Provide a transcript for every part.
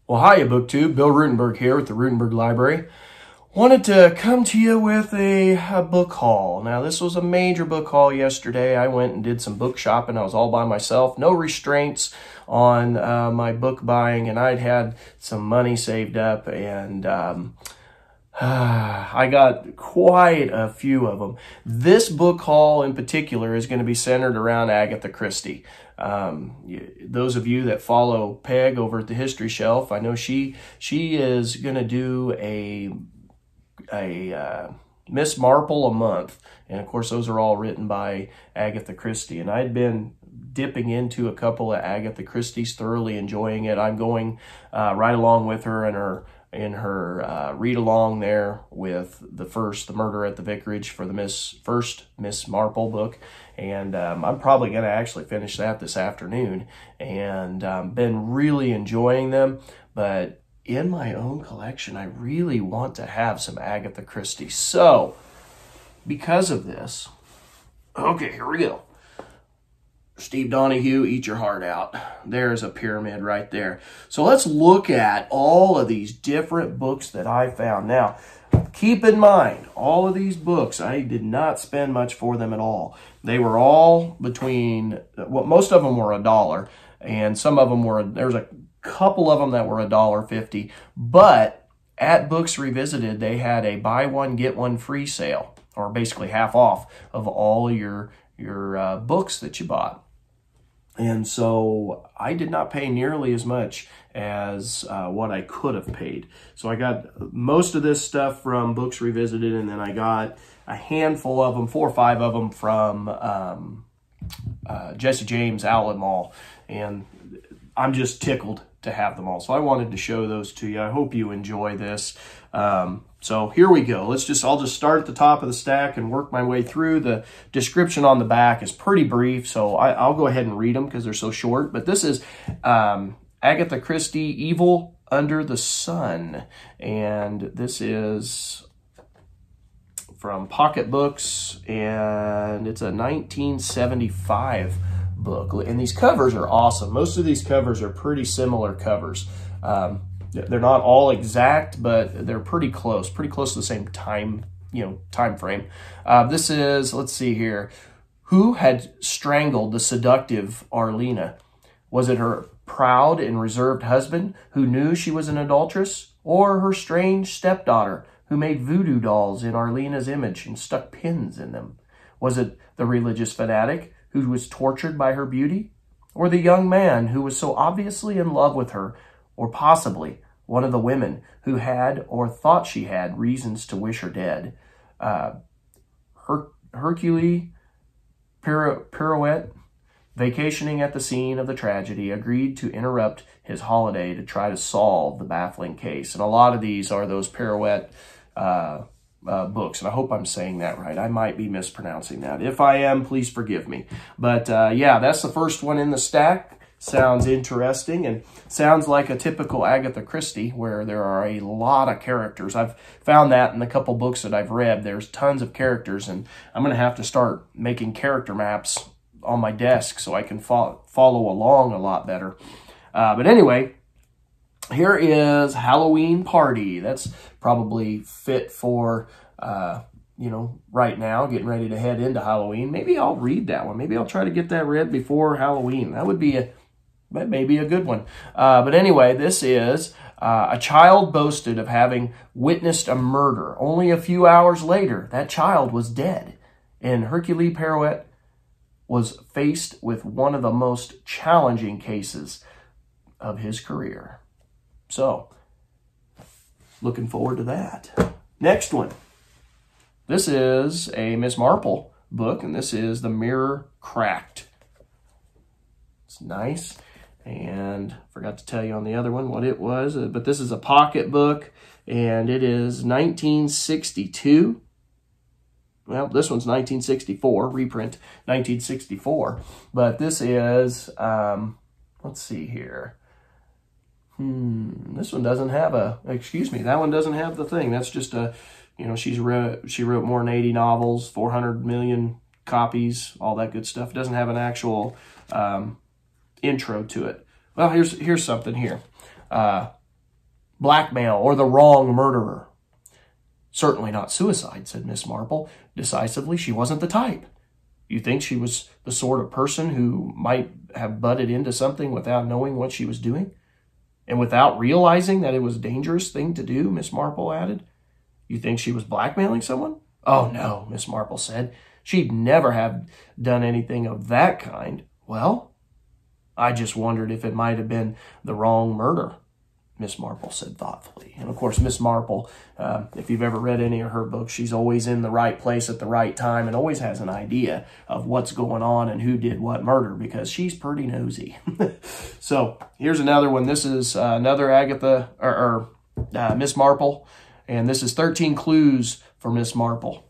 Well, hiya, Booktube. Bill Ruttenberg here with the Ruttenberg Library. Wanted to come to you with a book haul. Now, this was a major book haul yesterday. I went and did some book shopping. I was all by myself. No restraints on my book buying, and I'd had some money saved up, and I got quite a few of them. This book haul in particular is going to be centered around Agatha Christie. Those of you that follow Peg over at the History Shelf, I know she is going to do a Miss Marple a month. And of course, those are all written by Agatha Christie. And I'd been dipping into a couple of Agatha Christie's, thoroughly enjoying it. I'm going right along with her in her read-along there with the Murder at the Vicarage for the first Miss Marple book. And I'm probably going to actually finish that this afternoon. And been really enjoying them. But in my own collection, I really want to have some Agatha Christie. So, because of this, okay, here we go. Steve Donahue, eat your heart out. There's a pyramid right there. So let's look at all of these different books that I found. Now, keep in mind, all of these books, I did not spend much for them at all. They were all between, well, most of them were $1, and some of them were, there's a couple of them that were $1.50, but at Books Revisited, they had a buy one, get one free sale, or basically half off of all your books that you bought. And so I did not pay nearly as much as what I could have paid. So I got most of this stuff from Books Revisited, and then I got a handful of them, 4 or 5 of them from Jesse James Outlet Mall. And I'm just tickled to have them all. So I wanted to show those to you. I hope you enjoy this. So here we go. I'll just start at the top of the stack and work my way through. The description on the back is pretty brief, so I'll go ahead and read them because they're so short. But this is Agatha Christie, Evil Under the Sun. And this is from Pocketbooks, and it's a 1975 book. And these covers are awesome. Most of these covers are pretty similar covers. They're not all exact, but they're pretty close to the same time frame. This is, let's see here. Who had strangled the seductive Arlena? Was it her proud and reserved husband who knew she was an adulteress, or her strange stepdaughter who made voodoo dolls in Arlena's image and stuck pins in them? Was it the religious fanatic who was tortured by her beauty, or the young man who was so obviously in love with her, or possibly one of the women who had or thought she had reasons to wish her dead? Hercules Pirouette, vacationing at the scene of the tragedy, agreed to interrupt his holiday to try to solve the baffling case. And a lot of these are those Pirouette books, and I hope I'm saying that right. I might be mispronouncing that. If I am, please forgive me. But yeah, that's the first one in the stack. Sounds interesting and sounds like a typical Agatha Christie where there are a lot of characters. I've found that in the couple books that I've read. There's tons of characters, and I'm going to have to start making character maps on my desk so I can follow along a lot better. But anyway, here is Halloween Party. That's probably fit for, right now, getting ready to head into Halloween. Maybe I'll read that one. Maybe I'll try to get that read before Halloween. That would be maybe a good one. But anyway, this is a child boasted of having witnessed a murder. Only a few hours later, that child was dead. And Hercules Pirouette was faced with one of the most challenging cases of his career. So, looking forward to that. Next one. This is a Miss Marple book, and this is The Mirror Cracked. It's nice. And forgot to tell you on the other one what it was, but this is a pocket book, and it is 1962. Well, this one's 1964, reprint 1964. But this is, let's see here. This one doesn't have that one doesn't have the thing. That's just a, she wrote more than 80 novels, 400 million copies, all that good stuff. It doesn't have an actual intro to it. Well, here's something here. blackmail, or the wrong murderer? Certainly not suicide, said Miss Marple. Decisively, she wasn't the type. You think she was the sort of person who might have butted into something without knowing what she was doing? And without realizing that it was a dangerous thing to do, Miss Marple added. You think she was blackmailing someone? Oh, no, Miss Marple said. She'd never have done anything of that kind. Well, I just wondered if it might have been the wrong murder, Miss Marple said thoughtfully. And of course, Miss Marple, if you've ever read any of her books, she's always in the right place at the right time and always has an idea of what's going on and who did what murder because she's pretty nosy. So here's another one. This is another Agatha or Miss Marple, and this is 13 Clues for Miss Marple.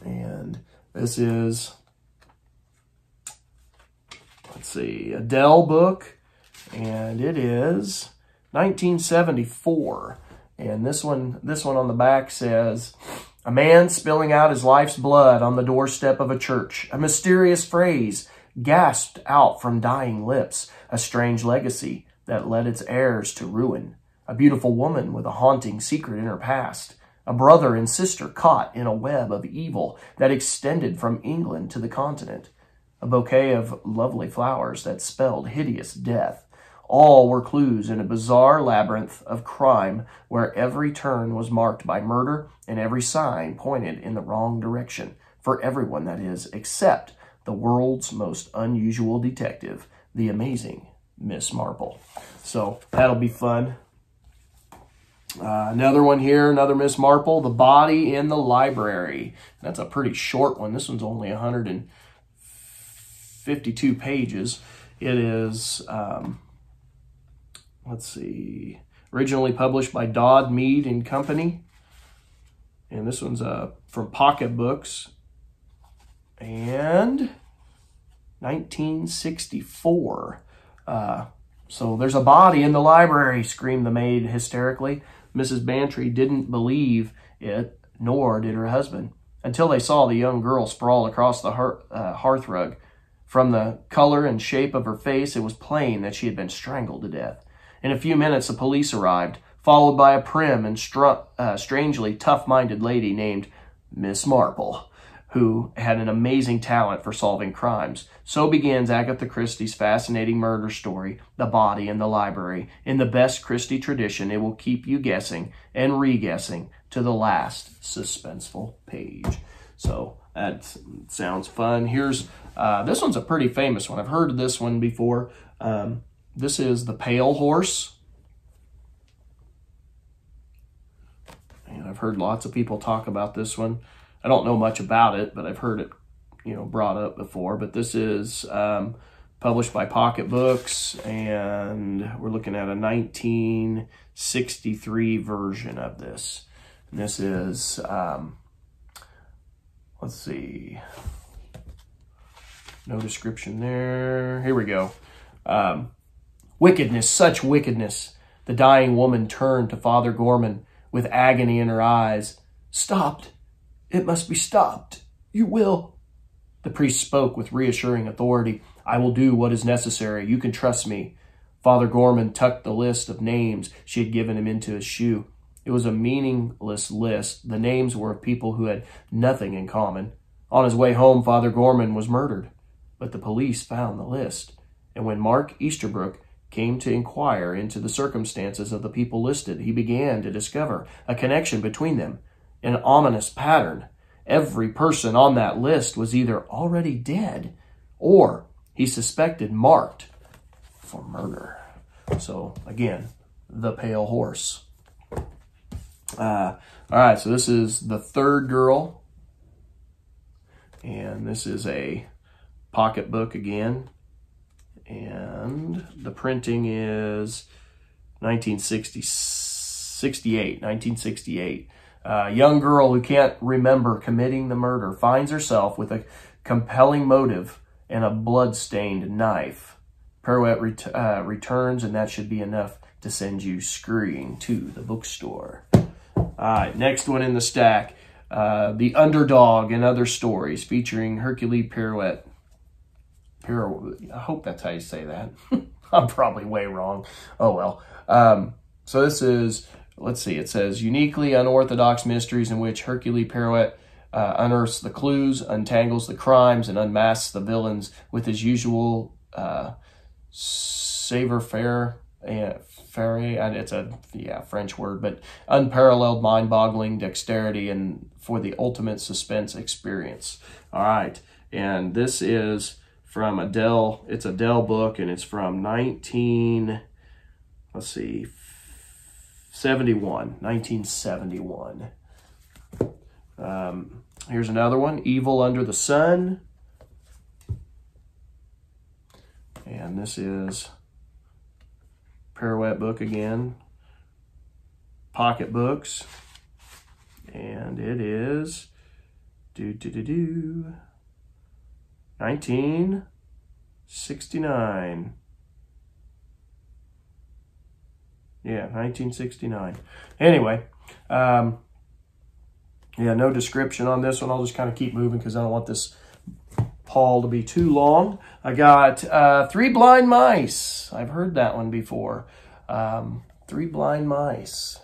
And this is, let's see, a Dell book, and it is 1974. And this one on the back says, a man spilling out his life's blood on the doorstep of a church. A mysterious phrase gasped out from dying lips. A strange legacy that led its heirs to ruin. A beautiful woman with a haunting secret in her past. A brother and sister caught in a web of evil that extended from England to the continent. A bouquet of lovely flowers that spelled hideous death. All were clues in a bizarre labyrinth of crime where every turn was marked by murder and every sign pointed in the wrong direction. For everyone, that is, except the world's most unusual detective, the amazing Miss Marple. So that'll be fun. Another one here, another Miss Marple, The Body in the Library. That's a pretty short one. This one's only 152 pages. It is, let's see, originally published by Dodd, Mead and Company. And this one's from Pocketbooks. And 1964. So there's a body in the library, screamed the maid hysterically. Mrs. Bantry didn't believe it, nor did her husband, until they saw the young girl sprawl across the hearthrug. From the color and shape of her face, it was plain that she had been strangled to death. In a few minutes, the police arrived, followed by a prim and strangely tough-minded lady named Miss Marple, who had an amazing talent for solving crimes. So begins Agatha Christie's fascinating murder story, The Body in the Library. In the best Christie tradition, it will keep you guessing and re-guessing to the last suspenseful page. So that sounds fun. Here's, this one's a pretty famous one. I've heard of this one before. This is The Pale Horse. And I've heard lots of people talk about this one. I don't know much about it, but I've heard it, brought up before. But this is published by Pocketbooks, and we're looking at a 1963 version of this. And this is, let's see, no description there. Here we go. Wickedness, such wickedness. The dying woman turned to Father Gorman with agony in her eyes. Stopped. It must be stopped. You will. The priest spoke with reassuring authority. I will do what is necessary. You can trust me. Father Gorman tucked the list of names she had given him into his shoe. It was a meaningless list. The names were of people who had nothing in common. On his way home, Father Gorman was murdered. But the police found the list. And when Mark Easterbrook came to inquire into the circumstances of the people listed, he began to discover a connection between them. An ominous pattern. Every person on that list was either already dead or he suspected marked for murder. So, again, The Pale Horse. All right, so this is The Third Girl. And this is a pocketbook again. And the printing is 1968. A young girl who can't remember committing the murder finds herself with a compelling motive and a blood-stained knife. Pirouette returns, and that should be enough to send you scurrying to the bookstore. All right, next one in the stack, The Underdog and Other Stories, featuring Hercules Pirouette. I hope that's how you say that. I'm probably way wrong. Oh, well. So this is, let's see, it says, uniquely unorthodox mysteries in which Hercules Pirouette unearths the clues, untangles the crimes, and unmasks the villains with his usual savoir-faire, and it's a French word, but unparalleled mind-boggling dexterity and for the ultimate suspense experience. All right, and this is from Adele. It's a Dell book, and it's from 1971. Here's another one, Evil Under the Sun. And this is Pirouette book again, pocketbooks, and it is 1969. Yeah, 1969. Anyway, yeah, no description on this one. I'll just kind of keep moving because I don't want this haul to be too long. I got Three Blind Mice. I've heard that one before. Three Blind Mice.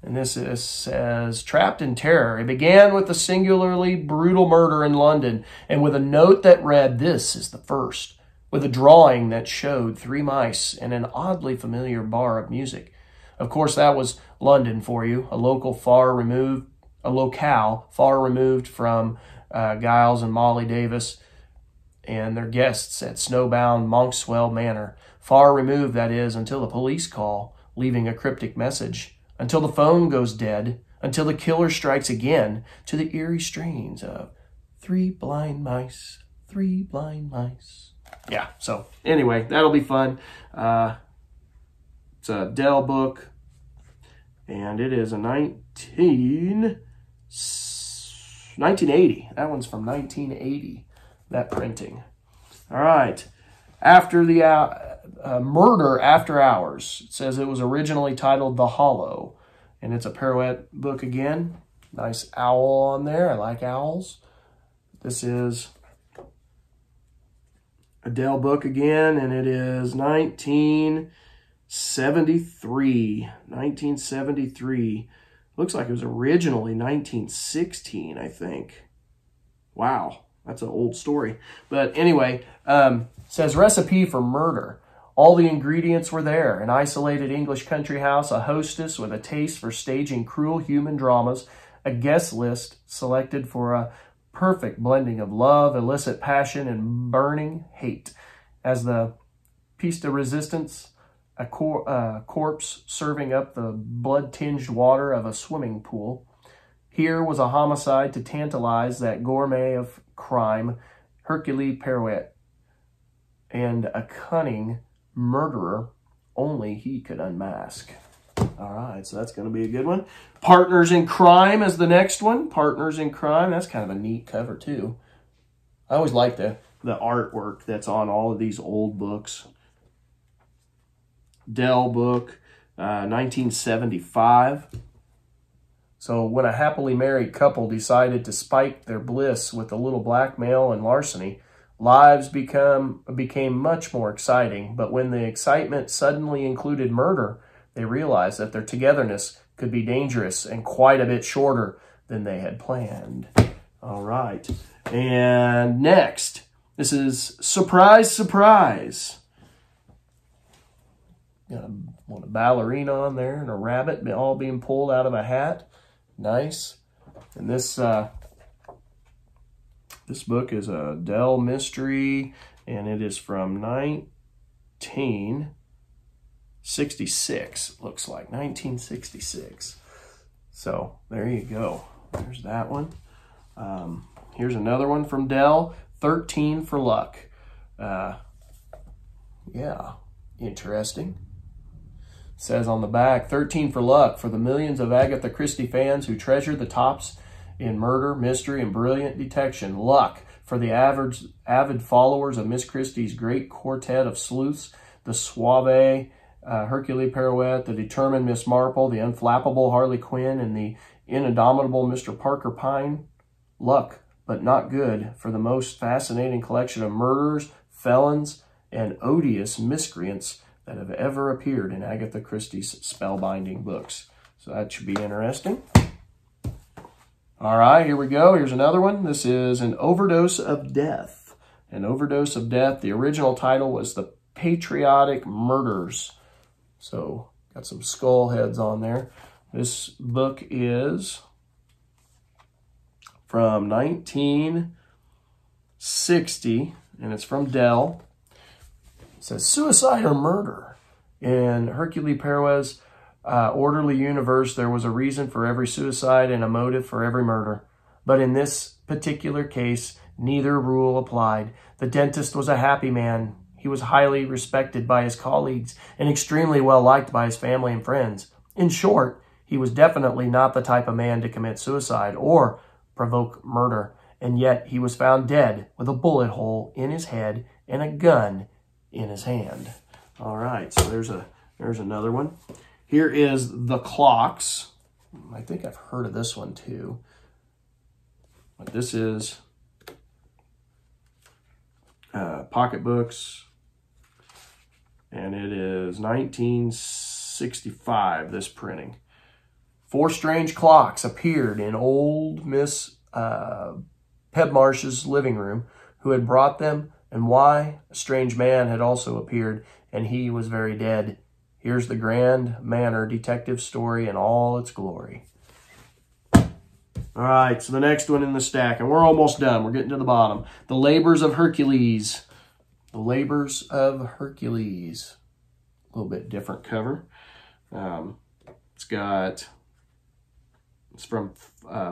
And this says, trapped in terror. It began with a singularly brutal murder in London and with a note that read, "This is the first," with a drawing that showed three mice in an oddly familiar bar of music. Of course, that was London for you, a locale far removed from Giles and Molly Davis and their guests at snowbound Monkswell Manor. Far removed, that is, until the police call, leaving a cryptic message, until the phone goes dead, until the killer strikes again, to the eerie strains of Three Blind Mice, Three Blind Mice. Yeah, so anyway, that'll be fun. It's a Dell book, and it is a 1980. That one's from 1980, that printing. All right. After the Murder After Hours. It says it was originally titled The Hollow, and it's a Pirouette book again. Nice owl on there. I like owls. This is a Dell book again, and it is 1973. 1973. Looks like it was originally 1916, I think. Wow, that's an old story. But anyway, says recipe for murder. All the ingredients were there. An isolated English country house, a hostess with a taste for staging cruel human dramas, a guest list selected for a perfect blending of love, illicit passion, and burning hate. As the piece de resistance, a corpse serving up the blood-tinged water of a swimming pool. Here was a homicide to tantalize that gourmet of crime, Hercules Pirouette, and a cunning murderer only he could unmask. All right, so that's going to be a good one. Partners in Crime is the next one. Partners in Crime. That's kind of a neat cover, too. I always like the artwork that's on all of these old books. Dell book, 1975. So when a happily married couple decided to spike their bliss with a little blackmail and larceny, lives became much more exciting. But when the excitement suddenly included murder, they realized that their togetherness could be dangerous and quite a bit shorter than they had planned. All right. And next, this is Surprise, Surprise. Got a ballerina on there and a rabbit all being pulled out of a hat. Nice. And this book is a Dell mystery, and it is from 1966. Looks like 1966. So there you go. There's that one. Here's another one from Dell. 13 for Luck. Yeah, interesting. Says on the back, 13 for Luck, for the millions of Agatha Christie fans who treasure the tops in murder, mystery, and brilliant detection. Luck, for the avid followers of Miss Christie's great quartet of sleuths, the suave Hercules Pirouette, the determined Miss Marple, the unflappable Harley Quinn, and the indomitable Mr. Parker Pine. Luck, but not good, for the most fascinating collection of murderers, felons, and odious miscreants that have ever appeared in Agatha Christie's spellbinding books. So that should be interesting. All right, here we go. Here's another one. This is An Overdose of Death. An Overdose of Death. The original title was The Patriotic Murders. So got some skull heads on there. This book is from 1960, and it's from Dell. It says, suicide or murder? In Hercules Pirouette's orderly universe, there was a reason for every suicide and a motive for every murder. But in this particular case, neither rule applied. The dentist was a happy man. He was highly respected by his colleagues and extremely well liked by his family and friends. In short, he was definitely not the type of man to commit suicide or provoke murder. And yet he was found dead with a bullet hole in his head and a gun in his hand. All right, so there's another one. Here is The Clocks. I think I've heard of this one too. But this is pocketbooks, and it is 1965, this printing. 4 strange clocks appeared in old Miss Pedmarsh's living room. Who had brought them and why? A strange man had also appeared, and he was very dead. Here's the Grand Manor detective story in all its glory. All right, so the next one in the stack, and we're almost done. We're getting to the bottom. The Labors of Hercules. The Labors of Hercules. A little bit different cover. It's from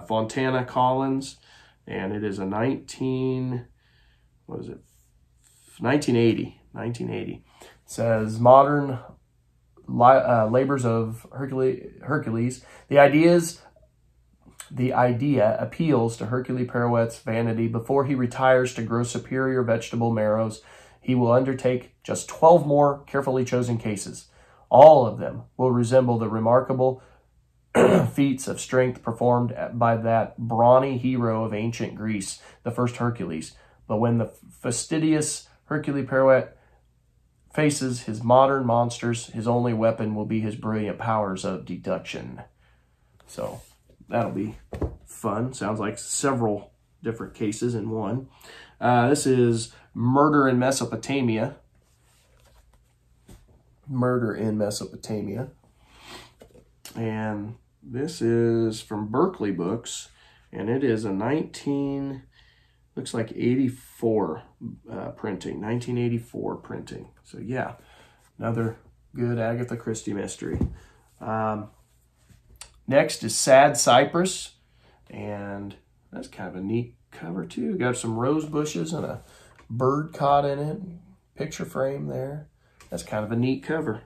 Fontana Collins, and it is a 1980. It says modern labors of Hercules. The idea appeals to Hercules Pirouette's vanity. Before he retires to grow superior vegetable marrows, he will undertake just 12 more carefully chosen cases. All of them will resemble the remarkable feats of strength performed by that brawny hero of ancient Greece, the first Hercules. But when the fastidious Hercules Pirouette faces his modern monsters, his only weapon will be his brilliant powers of deduction. So that'll be fun. Sounds like several different cases in one. This is Murder in Mesopotamia. Murder in Mesopotamia. And this is from Berkeley Books, and it is a 1984 printing, 1984 printing. So yeah, another good Agatha Christie mystery. Next is Sad Cypress, and that's kind of a neat cover too. Got some rose bushes and a bird caught in it. Picture frame there. That's kind of a neat cover.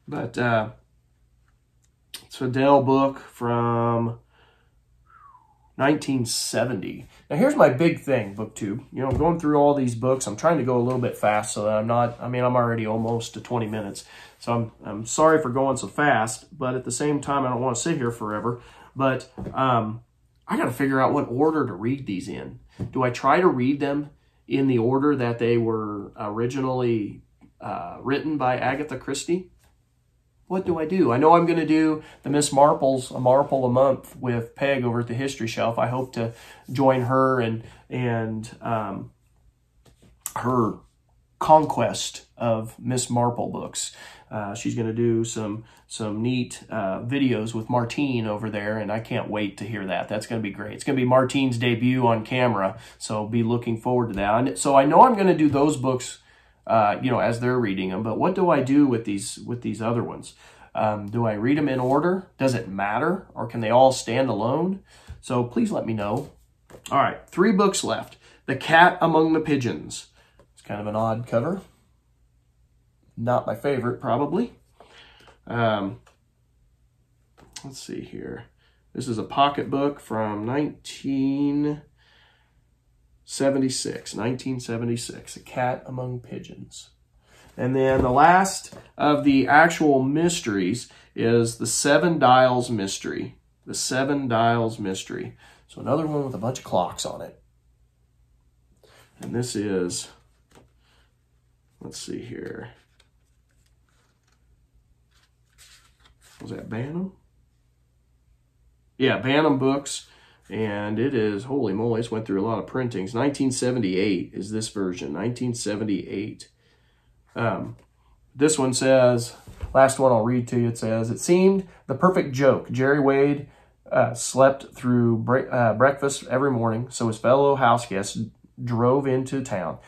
But it's a Dell book from 1970. Now here's my big thing, Booktube. You know, I'm going through all these books. I'm trying to go a little bit fast so that I'm already almost to 20 minutes. So I'm sorry for going so fast, but at the same time, I don't want to sit here forever. But I got to figure out what order to read these in. Do I try to read them in the order that they were originally written by Agatha Christie? What do I do? I know I'm going to do the Miss Marple's A Marple a Month with Peg over at the History Shelf. I hope to join her and her conquest of Miss Marple books. She's going to do some neat videos with Martine over there, and I can't wait to hear that. That's going to be great. It's going to be Martine's debut on camera, so be looking forward to that. And so I know I'm going to do those books as they're reading them. But what do I do with these other ones? Do I read them in order? Does it matter? Or can they all stand alone? So please let me know. All right, 3 books left. The Cat Among the Pigeons. It's kind of an odd cover. Not my favorite, probably. Let's see here. This is a pocket book from 1976, A Cat Among Pigeons. And then the last of the actual mysteries is the 7 Dials Mystery. The 7 Dials Mystery. So another one with a bunch of clocks on it. And this is, let's see here. Was that Bantam? Yeah, Bantam Books. And it is, holy moly, it's went through a lot of printings. 1978 is this version, 1978. This one says, last one I'll read to you, it says, it seemed the perfect joke. Jerry Wade slept through breakfast every morning, so his fellow house guests drove into town,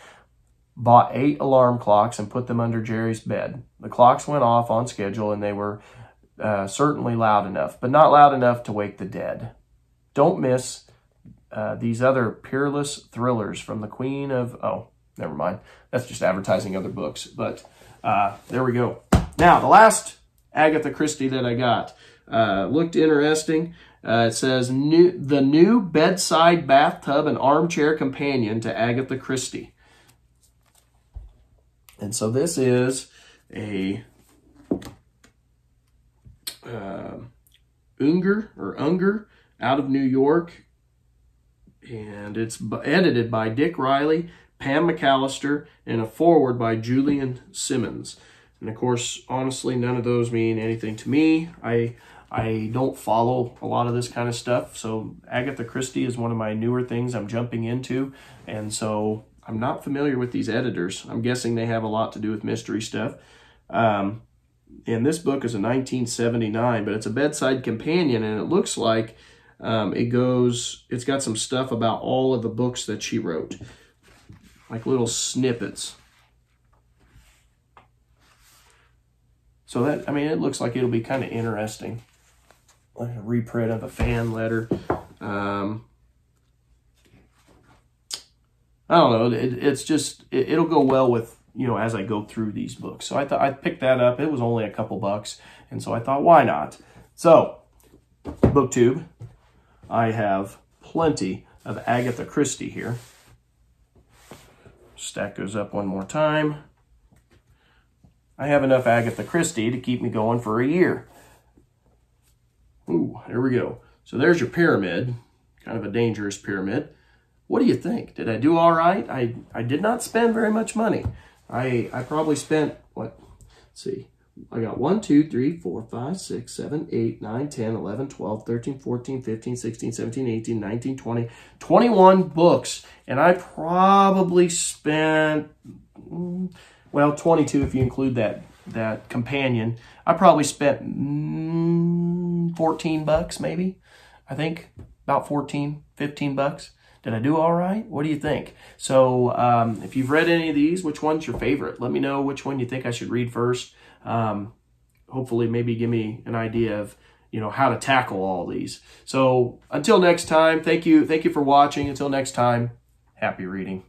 bought 8 alarm clocks, and put them under Jerry's bed. The clocks went off on schedule, and they were certainly loud enough, but not loud enough to wake the dead. Don't miss these other peerless thrillers from the Queen of... Oh, never mind. That's just advertising other books. But there we go. Now, the last Agatha Christie that I got looked interesting. It says, the new bedside bathtub and armchair companion to Agatha Christie. And so this is a Unger, out of New York, and it's edited by Dick Riley, Pam McAllister, and a foreword by Julian Simmons. And of course, honestly, none of those mean anything to me. I don't follow a lot of this kind of stuff, so Agatha Christie is one of my newer things I'm jumping into, and so I'm not familiar with these editors. I'm guessing they have a lot to do with mystery stuff. And this book is a 1979, but it's a bedside companion, and it looks like it's got some stuff about all of the books that she wrote, like little snippets. So that, I mean, it looks like it'll be kind of interesting. Like a reprint of a fan letter. I don't know. It's just, it'll go well with, you know, as I go through these books. So I thought I'd pick that up. It was only a couple bucks. And so I thought, why not? So, Booktube, I have plenty of Agatha Christie here. Stack goes up one more time. I have enough Agatha Christie to keep me going for a year. Ooh, here we go. So there's your pyramid, kind of a dangerous pyramid. What do you think? Did I do all right? I did not spend very much money. I probably spent, what? Let's see. I got 1, 2, 3, 4, 5, 6, 7, 8, 9, 10, 11, 12, 13, 14, 15, 16, 17, 18, 19, 20, 21 books. And I probably spent, well, 22 if you include that companion. I probably spent 14 bucks maybe. I think about 14, 15 bucks. Did I do all right? What do you think? So if you've read any of these, which one's your favorite? Let me know which one you think I should read first. Hopefully maybe give me an idea of, you know, how to tackle all these. So until next time, thank you for watching. Until next time, happy reading.